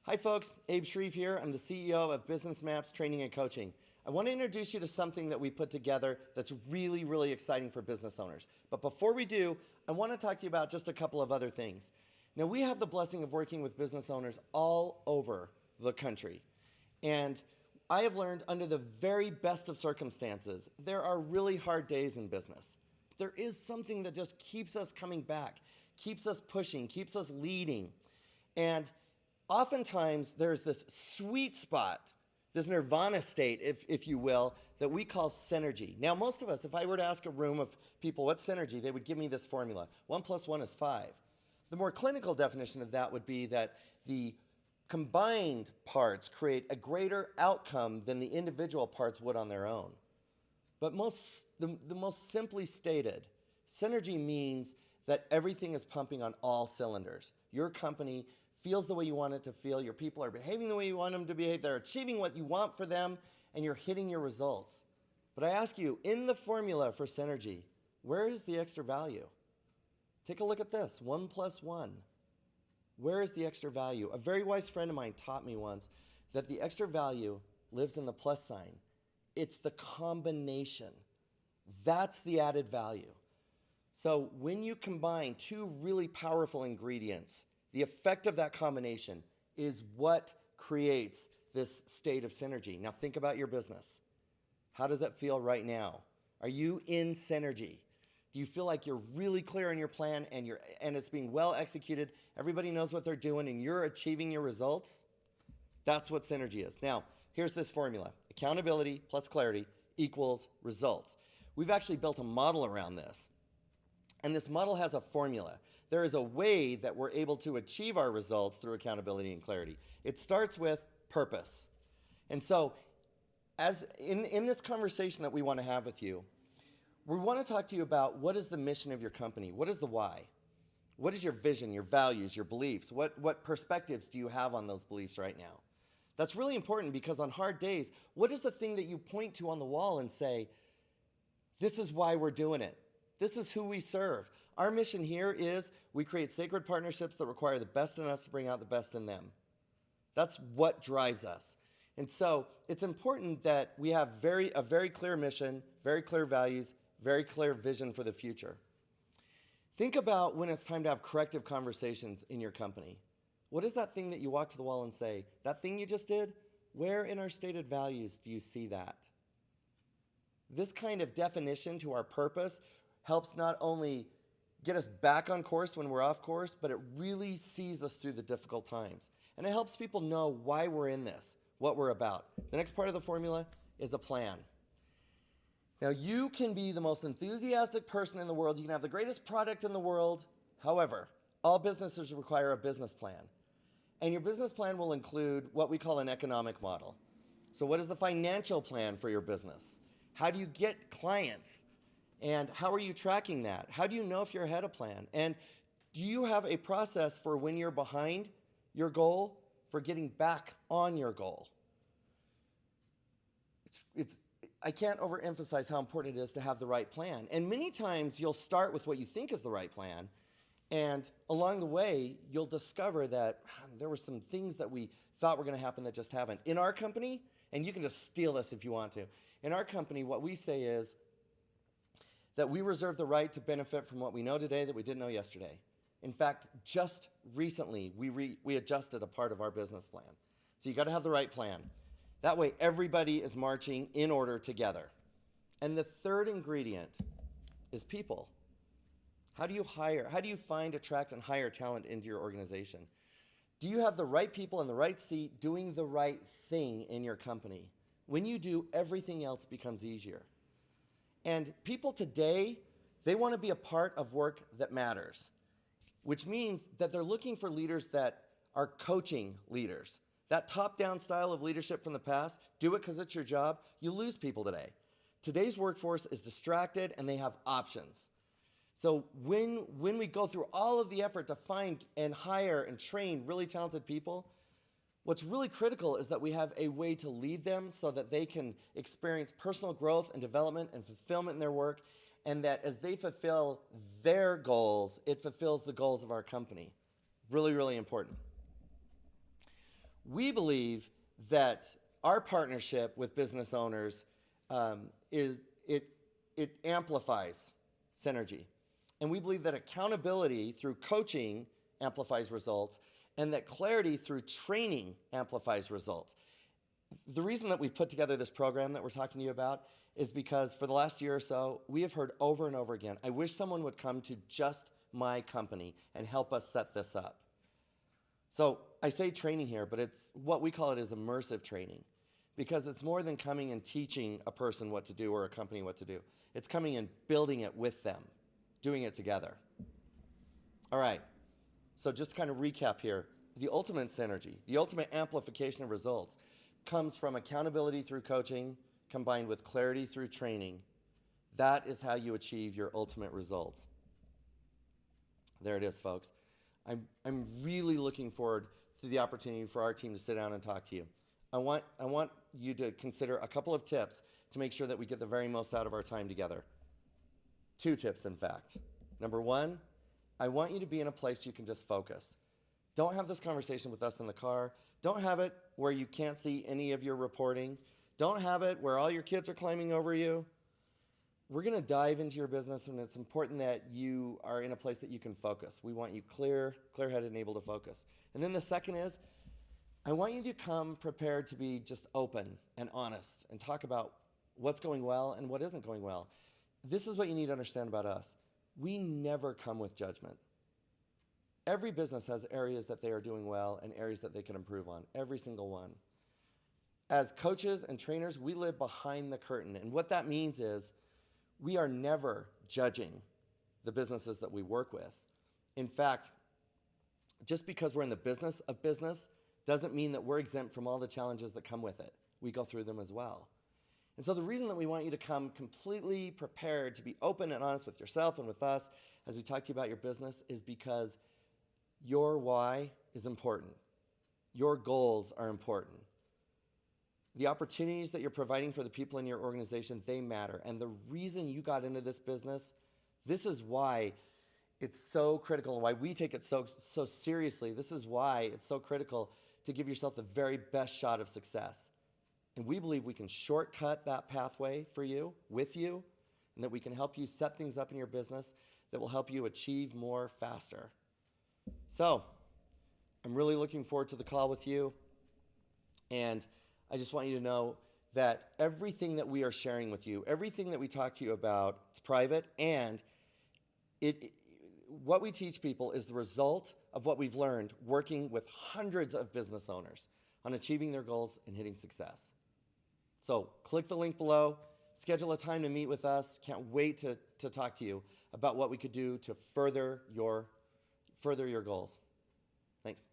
Hi folks, Abe Shreve here. I'm the CEO of Business Maps Training and Coaching. I want to introduce you to something that we put together that's really, really exciting for business owners. But before we do, I want to talk to you about just a couple of other things. Now, we have the blessing of working with business owners all over the country. And I have learned under the very best of circumstances, there are really hard days in business. There is something that just keeps us coming back, keeps us pushing, keeps us leading. And oftentimes there's this sweet spot, this nirvana state, if you will, that we call synergy. Now, most of us, if I were to ask a room of people what's synergy, they would give me this formula. 1 + 1 is 5. The more clinical definition of that would be that the combined parts create a greater outcome than the individual parts would on their own. But the most simply stated, synergy means that everything is pumping on all cylinders. Your company feels the way you want it to feel, your people are behaving the way you want them to behave, they're achieving what you want for them, and you're hitting your results. But I ask you, in the formula for synergy, where is the extra value? Take a look at this, 1 + 1. Where is the extra value? A very wise friend of mine taught me once that the extra value lives in the plus sign. It's the combination. That's the added value. So when you combine two really powerful ingredients, the effect of that combination is what creates this state of synergy. Now think about your business. How does that feel right now? Are you in synergy? Do you feel like you're really clear on your plan and it's being well executed? Everybody knows what they're doing and you're achieving your results? That's what synergy is. Now, here's this formula. Accountability plus clarity equals results. We've actually built a model around this. And this model has a formula. There is a way that we're able to achieve our results through accountability and clarity. It starts with purpose. And so, as in this conversation that we want to have with you, we want to talk to you about what is the mission of your company? What is the why? What is your vision, your values, your beliefs? What perspectives do you have on those beliefs right now? That's really important because on hard days, what is the thing that you point to on the wall and say, this is why we're doing it. This is who we serve. Our mission here is we create sacred partnerships that require the best in us to bring out the best in them. That's what drives us. And so it's important that we have a very clear mission, very clear values, very clear vision for the future. Think about when it's time to have corrective conversations in your company. What is that thing that you walk to the wall and say, that thing you just did, where in our stated values do you see that? This kind of definition to our purpose helps not only get us back on course when we're off course, but it really sees us through the difficult times. And it helps people know why we're in this, what we're about. The next part of the formula is a plan. Now, you can be the most enthusiastic person in the world. You can have the greatest product in the world. However, all businesses require a business plan. And your business plan will include what we call an economic model. So what is the financial plan for your business? How do you get clients? And how are you tracking that? How do you know if you're ahead of plan? And do you have a process for when you're behind your goal for getting back on your goal? I can't overemphasize how important it is to have the right plan. And many times you'll start with what you think is the right plan, and along the way you'll discover that there were some things that we thought were going to happen that just haven't. In our company, and you can just steal this if you want to, in our company what we say is that we reserve the right to benefit from what we know today that we didn't know yesterday. In fact, just recently we adjusted a part of our business plan. So you got to have the right plan. That way everybody is marching in order together. And the third ingredient is people. How do you hire? How do you find, attract, and hire talent into your organization? Do you have the right people in the right seat doing the right thing in your company? When you do, everything else becomes easier. And people today, they want to be a part of work that matters, which means that they're looking for leaders that are coaching leaders. That top-down style of leadership from the past, do it because it's your job, you lose people today. Today's workforce is distracted and they have options. So when we go through all of the effort to find and hire and train really talented people, what's really critical is that we have a way to lead them so that they can experience personal growth and development and fulfillment in their work, and that as they fulfill their goals, it fulfills the goals of our company. Really, really important. We believe that our partnership with business owners it amplifies synergy. And we believe that accountability through coaching amplifies results, and that clarity through training amplifies results. The reason that we put together this program that we're talking to you about is because for the last year or so, we have heard over and over again, I wish someone would come to just my company and help us set this up. So I say training here, but it's what we call it is immersive training, because it's more than coming and teaching a person what to do or a company what to do. It's coming and building it with them, doing it together. All right, so just to kind of recap here, the ultimate synergy, the ultimate amplification of results comes from accountability through coaching combined with clarity through training. That is how you achieve your ultimate results. There it is, folks. I'm really looking forward to the opportunity for our team to sit down and talk to you. I want you to consider a couple of tips to make sure that we get the very most out of our time together. 2 tips, in fact. Number 1, I want you to be in a place you can just focus. Don't have this conversation with us in the car. Don't have it where you can't see any of your reporting. Don't have it where all your kids are climbing over you. We're going to dive into your business, and it's important that you are in a place that you can focus. We want you clear-headed and able to focus. And then the second is, I want you to come prepared to be just open and honest and talk about what's going well and what isn't going well. This is what you need to understand about us. We never come with judgment. Every business has areas that they are doing well and areas that they can improve on, every single one. As coaches and trainers, we live behind the curtain, and what that means is we are never judging the businesses that we work with. In fact, just because we're in the business of business doesn't mean that we're exempt from all the challenges that come with it. We go through them as well. And so the reason that we want you to come completely prepared to be open and honest with yourself and with us as we talk to you about your business is because your why is important. Your goals are important. The opportunities that you're providing for the people in your organization, they matter. And the reason you got into this business, this is why it's so critical and why we take it so seriously. This is why it's so critical to give yourself the very best shot of success. And we believe we can shortcut that pathway for you, with you, and that we can help you set things up in your business that will help you achieve more faster. So, I'm really looking forward to the call with you. And I just want you to know that everything that we are sharing with you, everything that we talk to you about, it's private, and what we teach people is the result of what we've learned working with hundreds of business owners on achieving their goals and hitting success. So click the link below, schedule a time to meet with us. Can't wait to talk to you about what we could do to further your goals. Thanks.